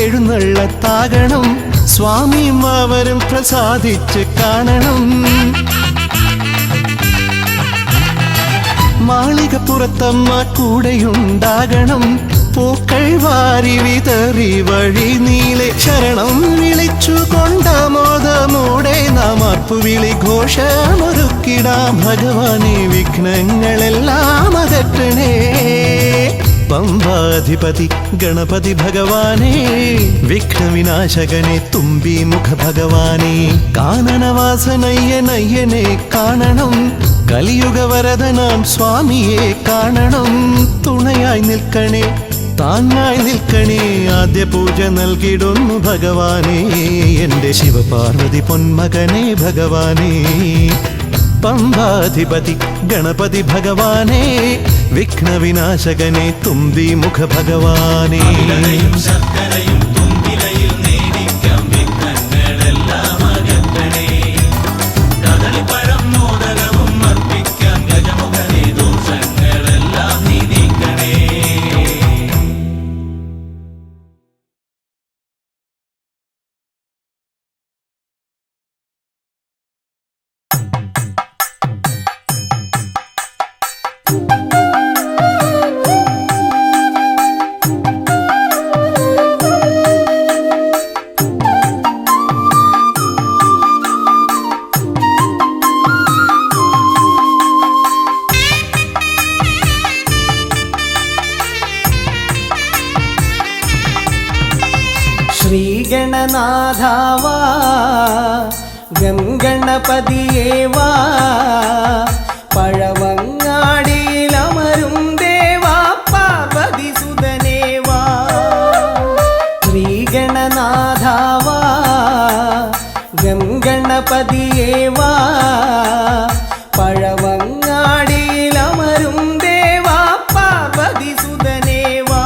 താലമേന്തിക്കൊണ്ടെഴുന്നള്ളത്താകണം സ്വാമിയും അവരും പ്രസാദിച്ച് കാണണം മാളികപ്പുറത്തമ്മ കൂടെയുണ്ടാകണം പൂക്കൾ വാരി വിതറി വഴി നീളെ ശരണം വിളിച്ചു കൊണ്ടമോദമോടെ നാം അർപ്പുവിളി ഘോഷമൊരുക്കിടാം ഭഗവാനെ വിഘ്നങ്ങളെല്ലാം അകറ്റണേ പമ്പാധിപതി ഗണപതി ഭഗവാനേ വിഘ്നവിനാശകനെ തുമ്പീമുഖ ഭഗവാനേ കാനനവാസനയ്യനയ്യനെ കാണണം കലിയുഗവരദനാം സ്വാമിയെ കാണണം തുണയായി നിൽക്കണേ താങ്ങായി നിൽക്കണേ ആദ്യ പൂജ നൽകിടുന്നു ഭഗവാനേ എൻ്റെ ശിവപാർവതി പൊന്മകനെ ഭഗവാനേ പമ്പാധിപതി ഗണപതി ഭഗവാനേ വിഘ്നവിനാശകനെ തുമ്പീമുഖ ഭഗവാനേ അവിലയും ശർക്കരയും തുമ്പിലയിൽ നേദിക്കാം വിഘ്നങ്ങളെല്ലാം അകറ്റണേ കദളിപ്പഴം മോദകവും അർപ്പിക്കാം ഗജമുഖനെ ദോഷങ്ങളെല്ലാം നീ നീക്കണേ ശ്രീഗണനാഥാവാ ഗംഗണപതിയേവാ പഴവങ്ങാടിയിലമരും ദേവാ പാർവതിസുതനേവാ ശ്രീഗണനാഥാവാ ഗംഗണപതിയേവാ പഴവങ്ങാടിയിലമരും ദേവാ പാർവതിസുതനേവാ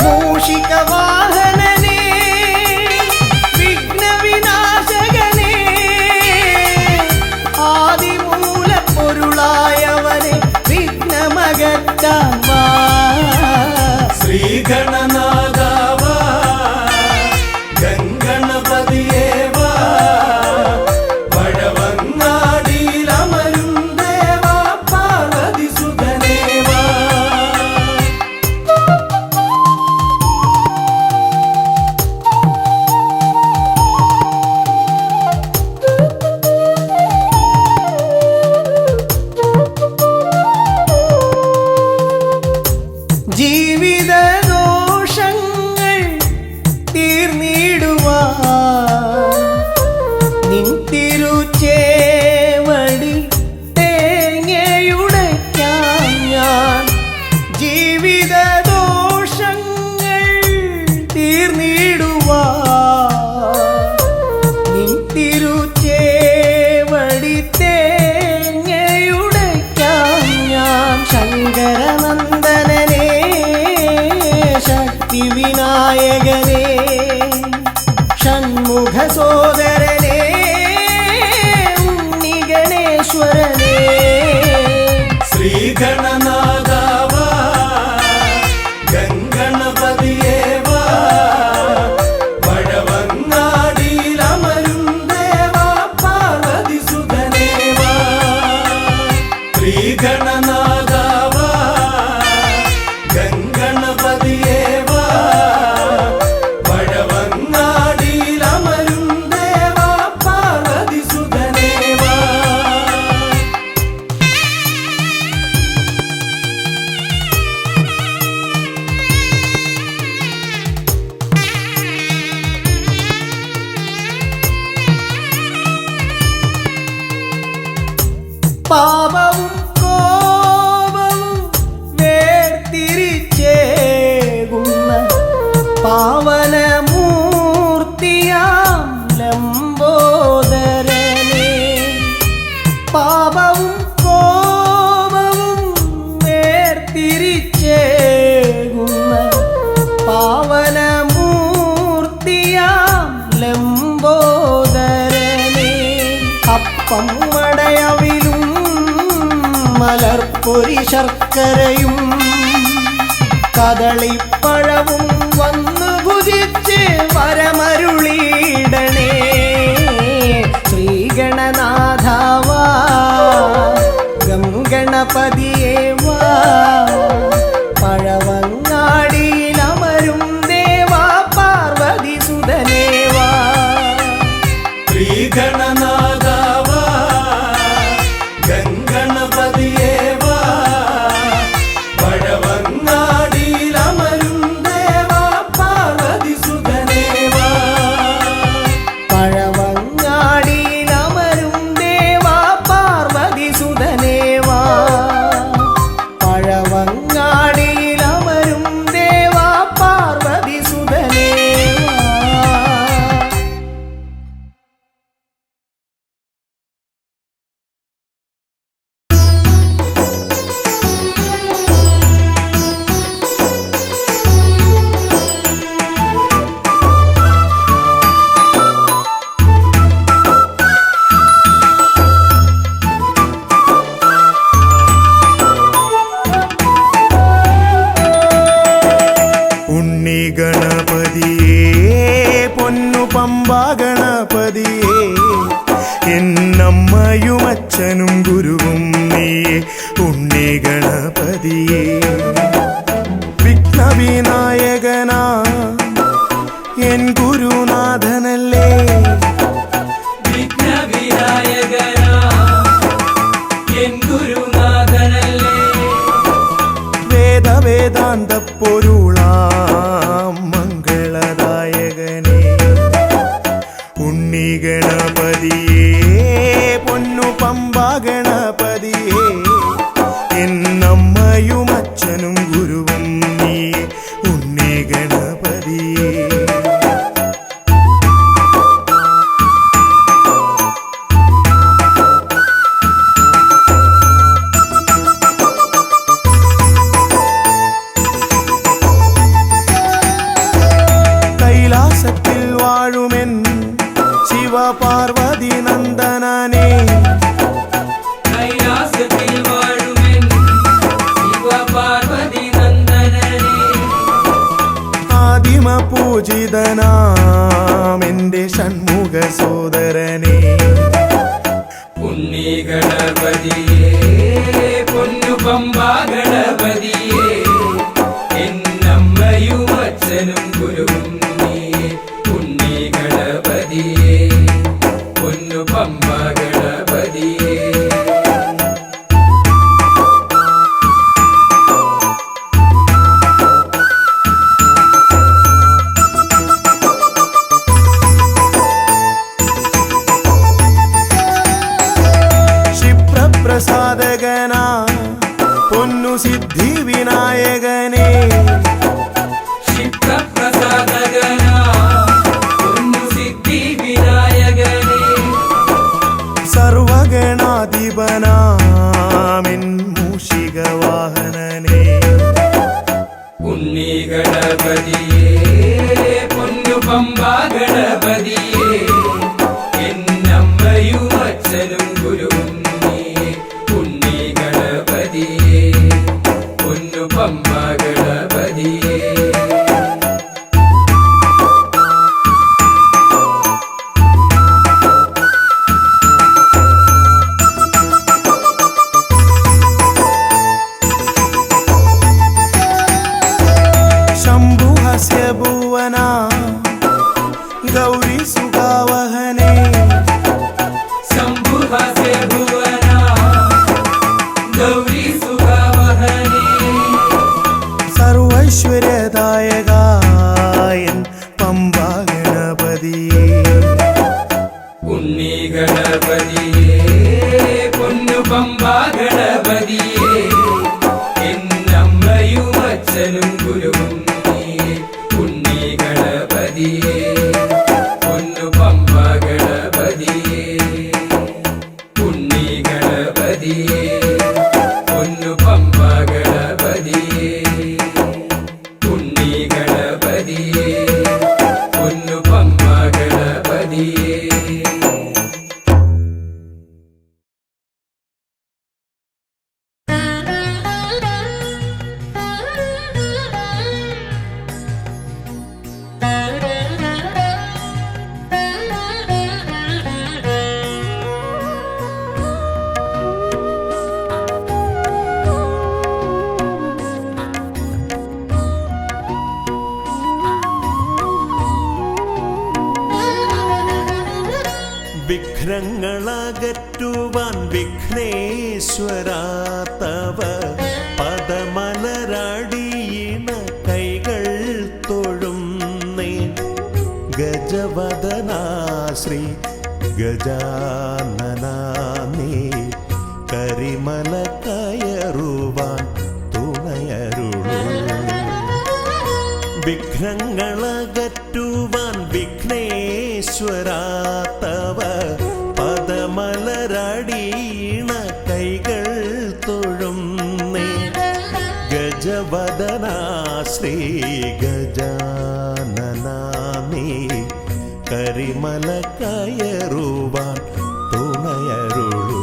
മൂഷികവാഹനനേ വിഘ്നവിനാശകനേ ആദിമൂലപ്പൊരുളായവനെ വിഘ്നമകറ്റാൻ വാ ശ്രീഗണനാഥാവാ ഗംഗണപതിയേവാ പഴവങ്ങാടിയിലമരും ദേവാ പാർവതിസുതനേവാ ജീവിതദോഷങ്ങൾ തീർന്നിടുവാൻ നിൻ തിരുച്ചേവടി തേങ്ങയുടയ്ക്കാൻ ഞാൻ ജീവിതദോഷങ്ങൾ തീർന്നിടുവാൻ നിൻ തിരുച്ചേവടി തേങ്ങയുടയ്ക്കാൻ ഞാൻ ശങ്കരനന്ദനനേ ശക്തി വിനായകനേ ഷൺമുഖ സോദരനേ ഉണ്ണിഗണേശ്വരനേ ശ്രീഗണനാഥാവാ ഗംഗണപതിയേവാ പഴവങ്ങാടിയിലമരും ദേവാ പാർവതിസുതനേവാ ശ്രീഗണനാഥാവാ ഗംഗണപതിയേവാ പഴവങ്ങാടിയിലമരും ദേവാ പാർവതിസുതനേവാ പാപവും കോപവും വേർതിരിച്ചേകുന്ന പാവനമൂർത്തിയാം ലംബോദരനേ പാപവും കോപവും വേർതിരിച്ചേകുന്ന പാവനമൂർത്തിയാം ലംബോദരനേ അപ്പം മടയവിലും മലർപ്പൊരി ശർക്കരയും കദളിപ്പഴവും വന്നു ഭുജിച്ച് വരമരുളിയിടണേ ശ്രീഗണനാഥാവാ ഗംഗണപതിയേവാ പഴവങ്ങാടിയിലമരും ദേവാ പാർവതിസുതനേവാ ശ്രീഗണനാഥാവാ ഗംഗണപതിയേവാ പഴവങ്ങാടിയിലമരും ഉണ്ണി ഗണപതിയേ വിഘ്നവിനായകനാ എൻ ഗുരുനാഥനല്ലേ വിഘ്നവിനായകനാ എൻ ഗുരുനാഥനല്ലേ വേദാന്ത പൊരുളാം മംഗളദായകനേ ഉണ്ണി ഗണപതിയേ പൊന്നു പമ്പാ ഗണപതിയേ എന്നമ്മയും അച്ഛനും ഗുരുവും നീ ഉണ്ണി ഗണപതിയേ കൈലാസത്തിൽ വാഴുമെൻ ശിവപാർവതി നന്ദനനേ കൈലാസത്തിൽ വാഴുമെൻ ശിവപാർവതി നന്ദനനേ ആദിമ പൂജിതനാമെന്റെ ഷൺമുഖ സോദരനേ ഉണ്ണി ഗണപതിയേ പൊന്നു പമ്പാ ഗണപതിയേ എന്നമ്മയും അച്ഛനും ഗുരുവും നീ ഉണ്ണി ഗണപതിയേ പൊന്നു പമ്പാ ഗണപതിയേ ക്ഷിപ്രപ്രസാദകനാ പൊന്നു സിദ്ധി വിനായകനേ ക്ഷിപ്രപ്രസാദകനാ പൊന്നു സിദ്ധി വിനായകനേ സർവഗണാധിപനാമിൻ മൂഷിക വാഹനനേ ഉണ്ണി ഗണപതിയേ പൊന്നു പമ്പാ ഗണപതിയേ എന്നമ്മയും അച്ഛനും ഗുരുവും നീ ഉണ്ണി ഗണപതിയേ പൊന്നു പമ്പാ ഗണപതിയേ ശംഭുഹസ്യ ഭുവനാ ഗൗരി സുഖാവഹനേ ശംഭുഹസ്യ ഭുവനാ ഗൗരി സുഖാവഹനേ സർവൈശ്വര്യദായകായൻ പമ്പാ ഗണപതിയേ ഉണ്ണി ഗണപതിയേ പൊന്നു പമ്പാ ഗണപതിയേ എന്നമ്മയും അച്ഛനും ഗുരുവും നീ ഉണ്ണി ഗണപതിയേ പൊന്നു പമ്പാ ഗണപതിയേ ഉണ്ണി ഗണപതിയേ പൊന്നു പമ്പാ ഗണപതിയേ ഉണ്ണി ഗണപതിയേ പൊന്നു പമ്പാ ഗണപതിയേ വിഘ്നങ്ങളകറ്റുവാൻ വിഘ്നേശ്വരാ തവ പദമലരടിയിണ കൈകൾ തൊഴുന്നേ ഗജവദനാ ശ്രീ ഗജാനനാ നീ കരിമല കയറുവാൻ തുണയരുളൂ വിഘ്നങ്ങളകറ്റുവാൻ വിഘ്നേശ്വരാ തവ പദമലരടിയിണ കൈകൾ തൊഴുന്നേ ഗജവദനാ ശ്രീ ഗജാനനാ നീ കരിമല കയറുവാൻ തുണയരുളൂ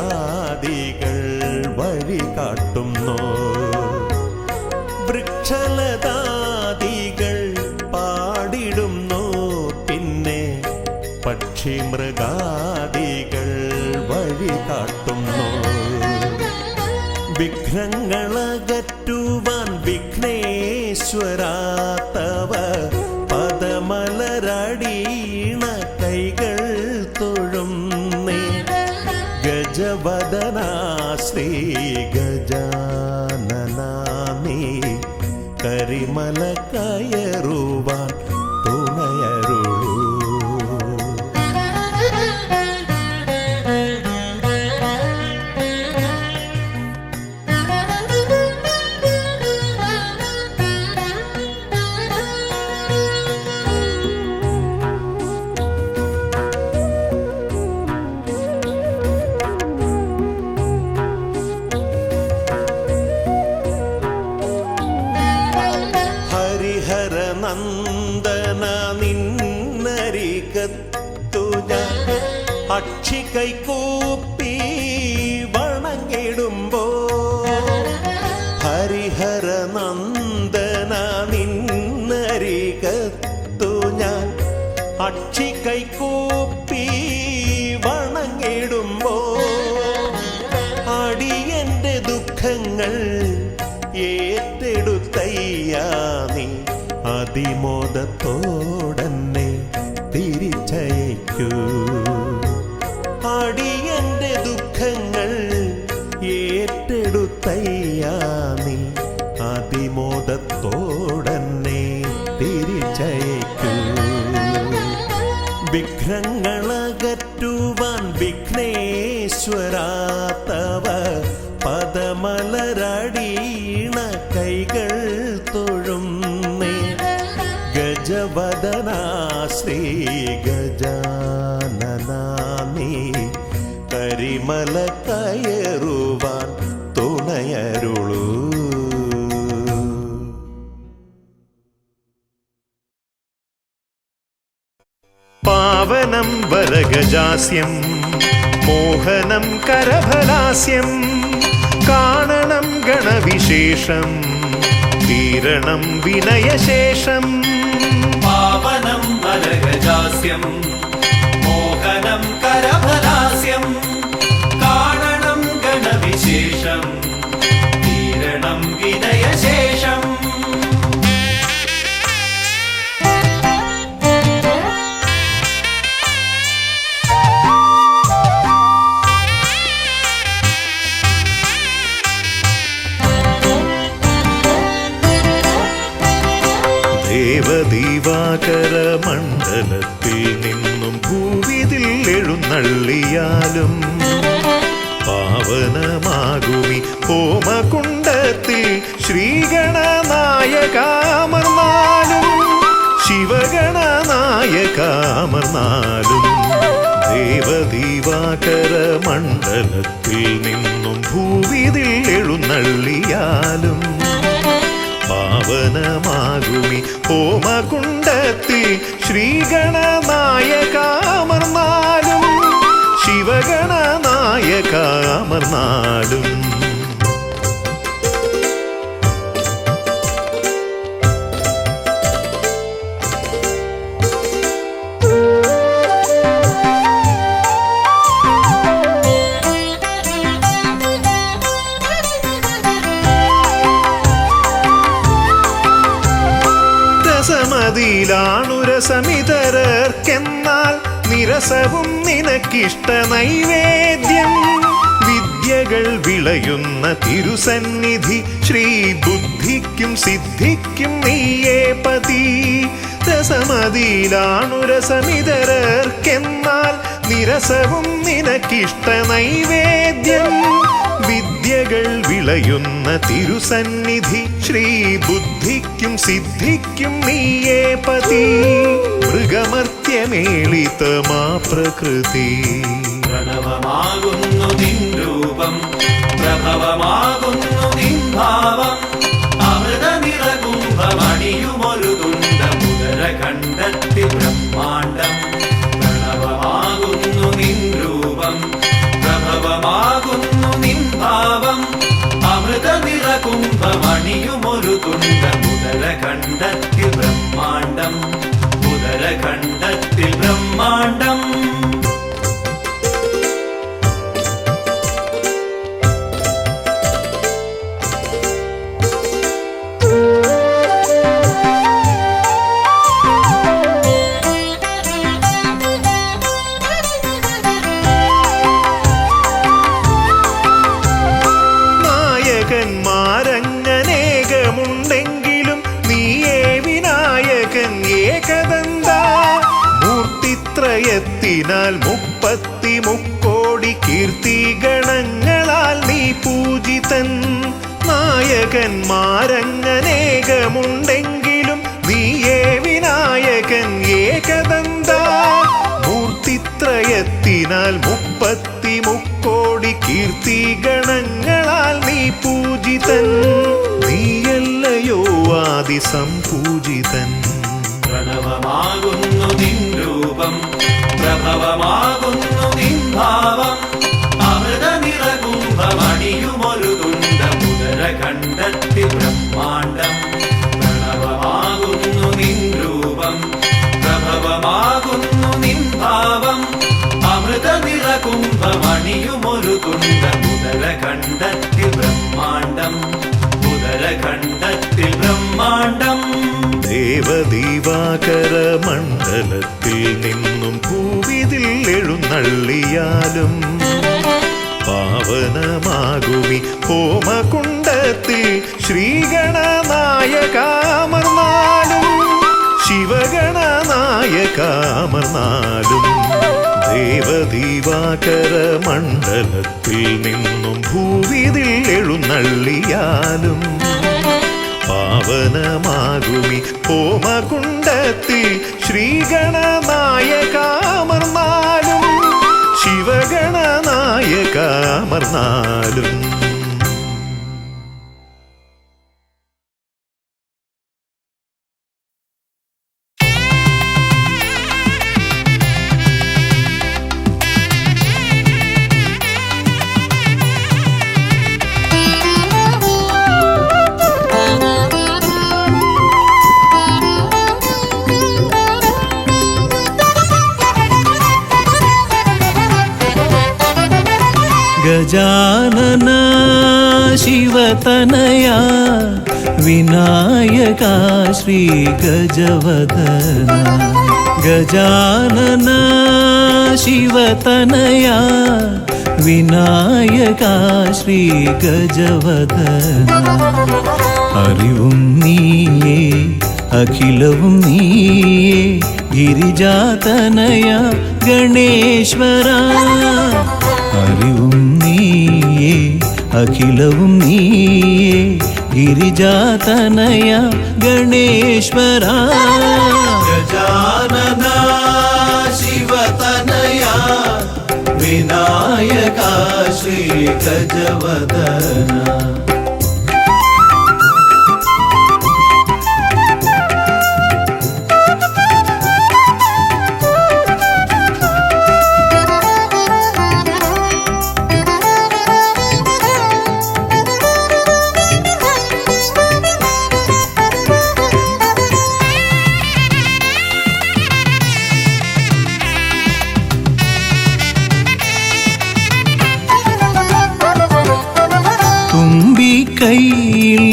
പക്ഷിമൃഗാദികൾ വഴി കാട്ടുന്നു. വൃക്ഷലതാദികൾ പാടിടുന്നു. പിന്നെ പക്ഷിമൃഗാദികൾ വഴി കാട്ടുന്നു. വിഘ്നങ്ങളകറ്റുവാൻ വിഘ്നേശ്വരാ തവ പദമലരടീണ കൈകൾ തൊഴുന്നേ. ഗജവദനാ ശ്രീ ഗജാനനാമേ കരിമല കയറുവാൻ തുണയരുളൂ. നന്ദന നിന്നരികത്തു ഞാൻ അക്ഷി കൈകൂപ്പി വണങ്ങിടുമ്പോ. ഹരിഹര നന്ദന നിന്നരികത്തു ഞാൻ അക്ഷി കൈകൂപ്പി വണങ്ങിടുമ്പോ. അടിയന്റെ ദുഃഖങ്ങൾ ഏറ്റെടുത്തയ്യാ നീ അതിമോദത്തോടന്നെ തിരിച്ചയക്കൂ. അടിയന്റെ ദുഃഖങ്ങൾ ഏറ്റെടുത്തയ്യാ നീ അതിമോദത്തോടന്നെ തിരിച്ചയക്കൂ. വിഘ്നങ്ങളകറ്റുവാൻ വിഘ്നേശ്വരാ തവ പദമലരടീണ കൈകൾ തൊഴുന്നേ. ഗജവദനാ ശ്രീ ഗജാനനാമേ കരിമല കയറുവാൻ തുണയരുളൂ. പാവനം വരഗജാസ്യം മോഹനം കരഫലാസ്യം കാണണം ഗണവിശേഷം തീരണം വിനയശേഷം. പാവനം വരഗജാസ്യം മോഹനം കരഫലാസ്യം കാണണം ഗണവിശേഷം തീരണം വിനയശേഷം. ദേവദീവാകര മണ്ഡലത്തിൽ നിന്നും ഭൂവിതിൽ എഴുന്നള്ളിയാലും പാവനമാകുമി ഹോമകുണ്ടത്തിൽ ശ്രീഗണനായകാമർന്നാലും ശിവഗണനായകാമർന്നാലും. ദേവദീവാകര മണ്ഡലത്തിൽ നിന്നും ഭൂവിതിൽ എഴുന്നള്ളിയാലും പാവനമാകുമി ഹോമകുണ്ടത്തിൽ ശ്രീഗണനായകാമർന്നാലും ശിവഗണനായകാമർന്നാലും. രസമതിയിലാണുരസമിതരർക്കെന്നാൽ നിരസവും നിനക്കിഷ്ട നൈവേദ്യം. വിദ്യകൾ വിളയുന്ന തിരുസന്നിധി ശ്രീ ബുദ്ധിക്കും സിദ്ധിക്കും നീയേ പതി. രസമതിയിലാണുരസമിതരർക്കെന്നാൽ നിരസവും നിനക്കിഷ്ട നൈവേദ്യം. വിദ്യകൾ വിളയുന്ന തിരുസന്നിധി ശ്രീ ബുദ്ധിക്കും സിദ്ധിക്കും നീയേ പതി. മൃഗമർത്യമേളിതമാ പ്രകൃതി പ്രണവമാകുന്നു നിൻ രൂപം പ്രഭവമാകുന്നു നിൻ ഭാവം. അമൃതനിറകുംഭമണിയുമൊരു തുണ്ടമുദര കണ്ടെത്തി ബ്രഹ്മാണ്ടം. പ്രണവമാകുന്നു നിൻ രൂപം പ്രഭവമാകുന്നു നിറകുംഭമണിയുമൊരു തുണ്ടം ഉദരഖണ്ഡത്തിൽ ബ്രഹ്മാണ്ടം ഉദരഖണ്ഡത്തിൽ ബ്രഹ്മാണ്ടം നായകന്മാരങ്ങനേകമുണ്ടെങ്കിലും നീയേ വിനായകൻ ഏകദന്ത മൂർത്തിത്രയത്തിനാൽ 33 കീർത്തിഗണങ്ങളാൽ നീ പൂജിതൻ നായകന്മാരങ്ങനേകമുണ്ടെങ്കിലും നീയേ വിനായകൻ ഏകദന്ത മൂർത്തിത്രയത്തിനാൽ 33 കീർത്തിഗണങ്ങളാൽ നീ പൂജിതൻ നീയല്ലയോ ആദിസംപൂജിതൻ പ്രണവമാകുന്നു നിൻ രൂപം പ്രഭവമാകുന്നു നിൻ ഭാവം അമൃത നിറകുംഭമണിയുമൊരു തുണ്ടം ഉദരഖണ്ഡത്തിൽ ബ്രഹ്മാണ്ടം പ്രണവമാകുന്നു നിൻ രൂപം പ്രഭവമാകുന്നു നിൻ ഭാവം അമൃത നിറകുംഭമണിയുമൊരു തുണ്ടം ഉദരഖണ്ഡത്തിൽ ബ്രഹ്മാണ്ടം ഉദരഖണ്ഡത്തിൽ ബ്രഹ്മാണ്ടം ദേവദീവാകര മണ്ഡലത്തിൽ നിന്നും ഭൂവിതിൽ എഴുന്നള്ളിയാലും പാവനമാകുമി ഹോമകുണ്ടത്തിൽ ശ്രീഗണനായകാമർന്നാലും ശിവഗണനായകാമർന്നാലും ദേവദീവാകര മണ്ഡലത്തിൽ നിന്നും ഭൂവിതിൽ എഴുന്നള്ളിയാലും പാവനമാകുമി ഹോമകുണ്ടത്തിൽ ശ്രീഗണനായകാമർന്നാലും ശിവഗണനായകാമർന്നാലും ಗಜಾನನ ಶಿವತನಯ ವಿನಾಯಕ ಶ್ರೀ ಗಜವದನ ಗಜಾನನ ಶಿವತನಯ ವಿನಾಯಕ ಶ್ರೀ ಗಜವದನ അറിവും നീയേ അഖിലവും നീയേ ഗിരിജാതനയ ഗണേശ്വര അറിവും നീയേ അഖിലവും നീയേ ഗിരിജാതനയ ഗണേശ്വര ഗജാനന ശിവതനയ വിനായക ശ്രീ ഗജവദന കൈയിൽ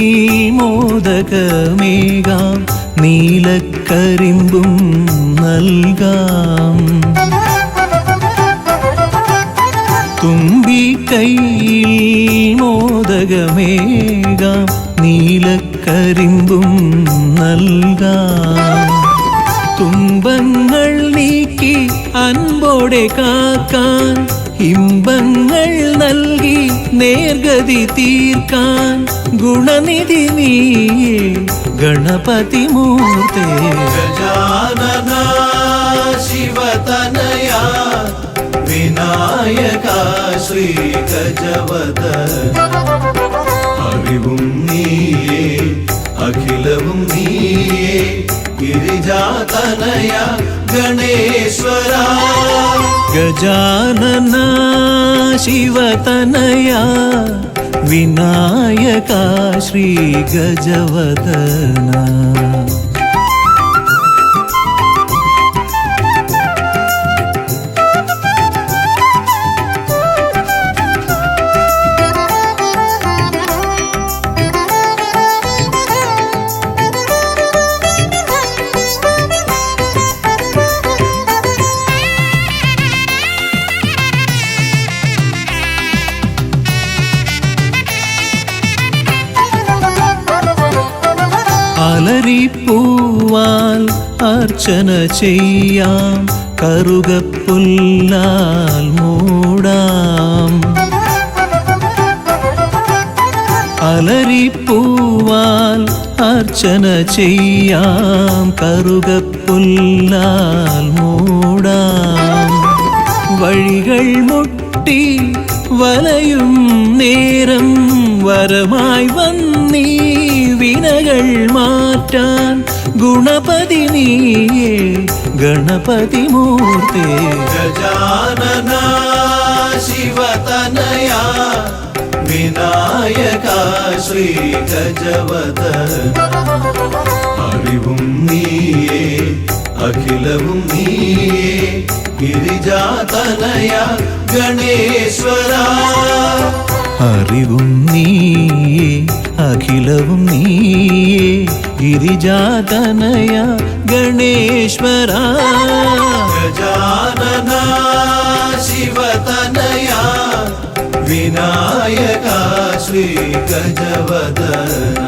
മോദകമേകാം നീലക്കരിമ്പും നൽകാം തുമ്പിക്കൈയിൽ മോദകമേകാം നീലക്കരിമ്പും നൽകാം തുമ്പങ്ങൾ നീക്കി അൻപോടെ കാക്കാൻ ഇമ്പങ്ങൾ നൽകി നേർഗതി തീർക്കാൻ ഗുണനിധി നീയേ ഗണപതി മൂർത്തേ ഗജാനന ശിവതനയ വിനായക ശ്രീ ഗജവദന അറിവും നീയേ അഖിലവും നീയേ ഗിരിജാതനയ ഗണേശ്വര ഗജാനന ശിവതനയ വിനായക ശ്രീ ഗജവദന. അലരിപ്പൂവാൽ അർച്ചന ചെയ്യാം, കറുകപ്പുല്ലാൽ മൂടാം. അലരിപ്പൂവാൽ അർച്ചന ചെയ്യാം, കറുകപ്പുല്ലാൽ മൂടാം. വഴികൾ മുട്ടി വലയും നേരം വരമായി വന്നീ വിനകൾ മാറ്റാൻ ഗുണപതി നീയേ ഗണപതി മൂർത്തേ. ഗജാനന ശിവതനയ വിനായക ശ്രീ ഗജവദന. അറിവും നീയേ അഖിലവും നീയേ ഗിരിജാതനയ ഗണേശ്വര. അറിവും നീയേ അഖിലവും നീയേ ഗിരിജാതനയ ഗണേശ്വര. ഗജാനന ശിവതനയ വിനായക ശ്രീ ഗജവദന.